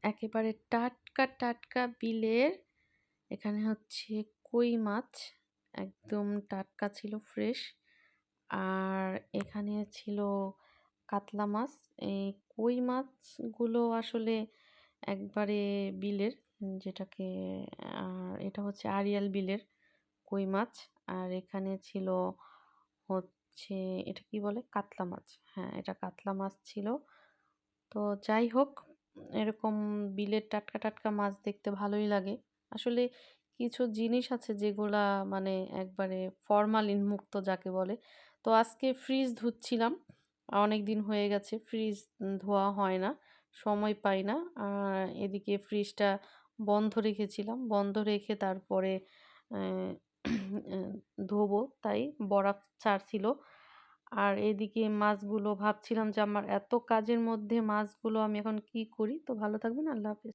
একেবারে টাটকা, টাটকা বিলের এখানে হচ্ছে কই মাছ। একদম টাটকা ছিল, ফ্রেশ। আর এখানে ছিল কাতলা মাছ। এই কই মাছগুলো আসলে একবারে বিলের, যেটাকে এটা হচ্ছে আড়িয়াল বিলের কই মাছ। আর এখানে ছিল হচ্ছে, এটা কি বলে? কাতলা মাছ। হ্যাঁ, এটা কাতলা মাছ ছিল। তো যাই হোক, এরকম বিলের টাটকা, টাটকা মাছ দেখতে ভালোই লাগে। আসলে কিছু জিনিস আছে যেগুলা মানে একবারে ফরমালিন মুক্ত যাকে বলে। তো আজকে ফ্রিজ ধুচ্ছিলাম। অনেকদিন হয়ে গেছে ফ্রিজ ধোয়া হয় না, সময় পাই না। আর এদিকে ফ্রিজটা বন্ধ রেখেছিলাম। বন্ধ রেখে তারপরে অ্যা ধোবো, তাই বরফ ছাড়ছিল। আর এদিকে মাছগুলো ভাবছিলাম যে আমার এত কাজের মধ্যে মাছগুলো আমি এখন কি করি? তো ভালো থাকবেন। আল্লাহ হাফেজ।